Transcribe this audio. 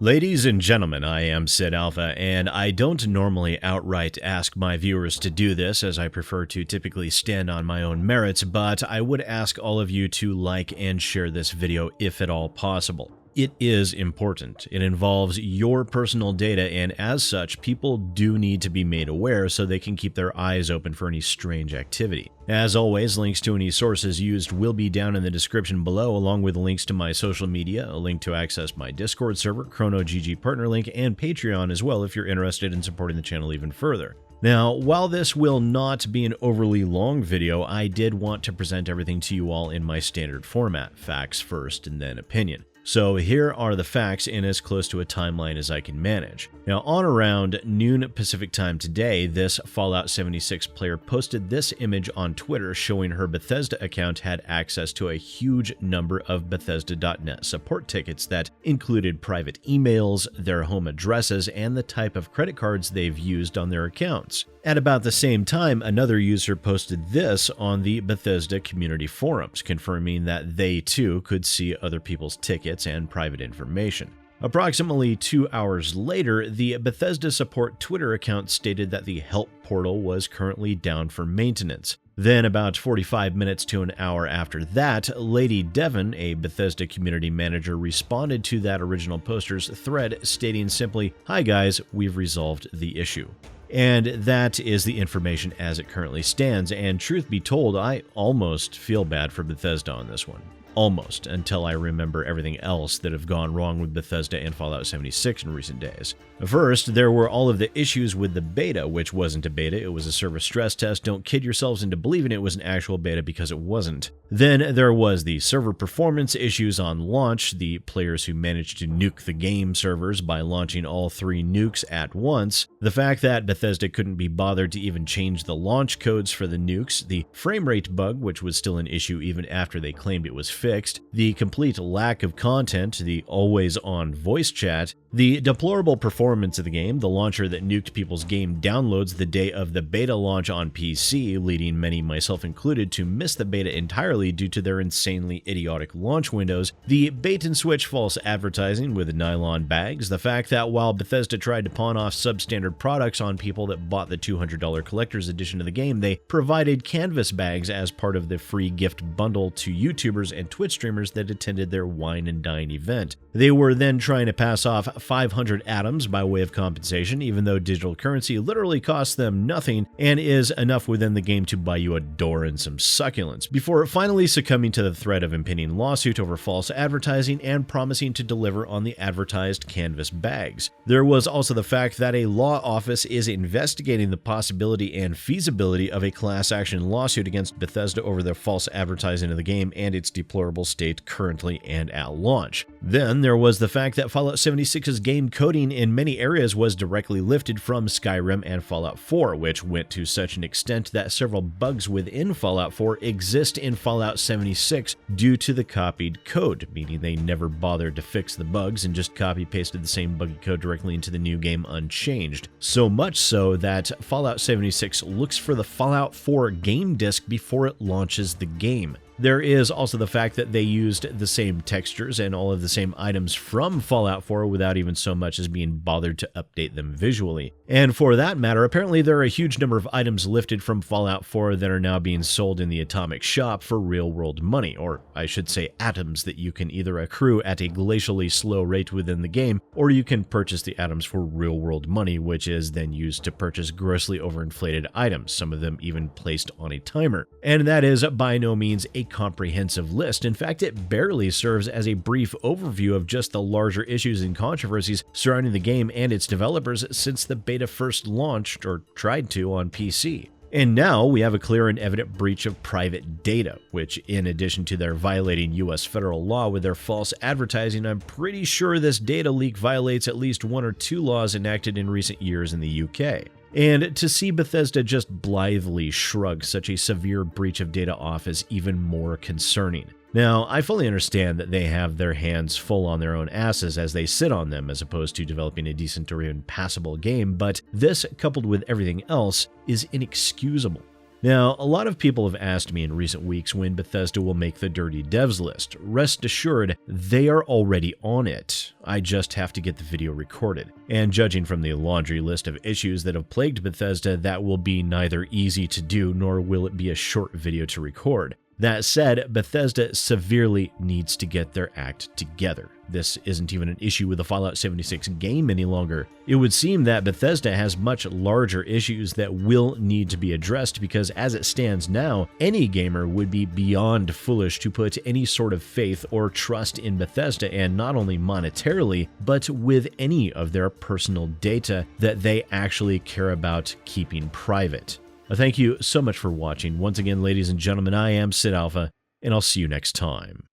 Ladies and gentlemen, I am SidAlpha, and I don't normally outright ask my viewers to do this, as I prefer to typically stand on my own merits, but I would ask all of you to like and share this video if at all possible. It is important. It involves your personal data, and as such, people do need to be made aware so they can keep their eyes open for any strange activity. As always, links to any sources used will be down in the description below, along with links to my social media, a link to access my Discord server, ChronoGG partner link, and Patreon as well if you're interested in supporting the channel even further. Now, while this will not be an overly long video, I did want to present everything to you all in my standard format, facts first and then opinion. So here are the facts in as close to a timeline as I can manage. Now, on around noon Pacific time today, this Fallout 76 player posted this image on Twitter showing her Bethesda account had access to a huge number of Bethesda.net support tickets that included private emails, their home addresses, and the type of credit cards they've used on their accounts. At about the same time, another user posted this on the Bethesda community forums, confirming that they too could see other people's tickets and private information. Approximately 2 hours later, the Bethesda support Twitter account stated that the help portal was currently down for maintenance. Then about 45 minutes to an hour after that, Lady Devon, a Bethesda community manager, responded to that original poster's thread stating simply, "Hi guys, we've resolved the issue." And that is the information as it currently stands, and truth be told, I almost feel bad for Bethesda on this one. Almost, until I remember everything else that have gone wrong with Bethesda and Fallout 76 in recent days. First, there were all of the issues with the beta, which wasn't a beta, it was a server stress test. Don't kid yourselves into believing it was an actual beta because it wasn't. Then there was the server performance issues on launch, the players who managed to nuke the game servers by launching all 3 nukes at once, the fact that Bethesda couldn't be bothered to even change the launch codes for the nukes, the frame rate bug, which was still an issue even after they claimed it was fixed, the complete lack of content, the always-on voice chat, the deplorable performance of the game, the launcher that nuked people's game downloads the day of the beta launch on PC, leading many, myself included, to miss the beta entirely due to their insanely idiotic launch windows, the bait-and-switch false advertising with nylon bags, the fact that while Bethesda tried to pawn off substandard products on people that bought the $200 collector's edition of the game, they provided canvas bags as part of the free gift bundle to YouTubers and Twitch streamers that attended their wine and dine event. They were then trying to pass off 500 atoms by way of compensation, even though digital currency literally costs them nothing and is enough within the game to buy you a door and some succulents, before finally succumbing to the threat of impending lawsuit over false advertising and promising to deliver on the advertised canvas bags. There was also the fact that a law office is investigating the possibility and feasibility of a class action lawsuit against Bethesda over their false advertising of the game and its deplorable state currently and at launch. Then there was the fact that Fallout 76's game coding in many areas was directly lifted from Skyrim and Fallout 4, which went to such an extent that several bugs within Fallout 4 exist in Fallout 76 due to the copied code, meaning they never bothered to fix the bugs and just copy-pasted the same buggy code directly into the new game unchanged. So much so that Fallout 76 looks for the Fallout 4 game disc before it launches the game. There is also the fact that they used the same textures and all of the same items from Fallout 4 without even so much as being bothered to update them visually. And for that matter, apparently there are a huge number of items lifted from Fallout 4 that are now being sold in the Atomic Shop for real-world money, or I should say atoms that you can either accrue at a glacially slow rate within the game, or you can purchase the atoms for real-world money, which is then used to purchase grossly overinflated items, some of them even placed on a timer. And that is by no means a comprehensive list. In fact, it barely serves as a brief overview of just the larger issues and controversies surrounding the game and its developers since the beta first launched, or tried to, on PC. And now we have a clear and evident breach of private data, which, in addition to their violating US federal law with their false advertising, I'm pretty sure this data leak violates at least 1 or 2 laws enacted in recent years in the UK. And to see Bethesda just blithely shrug such a severe breach of data off is even more concerning. Now, I fully understand that they have their hands full on their own asses as they sit on them as opposed to developing a decent or even passable game, but this, coupled with everything else, is inexcusable. Now, a lot of people have asked me in recent weeks when Bethesda will make the Dirty Devs list. Rest assured, they are already on it. I just have to get the video recorded. And judging from the laundry list of issues that have plagued Bethesda, that will be neither easy to do nor will it be a short video to record. That said, Bethesda severely needs to get their act together. This isn't even an issue with the Fallout 76 game any longer. It would seem that Bethesda has much larger issues that will need to be addressed because as it stands now, any gamer would be beyond foolish to put any sort of faith or trust in Bethesda, and not only monetarily, but with any of their personal data that they actually care about keeping private. Thank you so much for watching. Once again, ladies and gentlemen, I am SidAlpha, and I'll see you next time.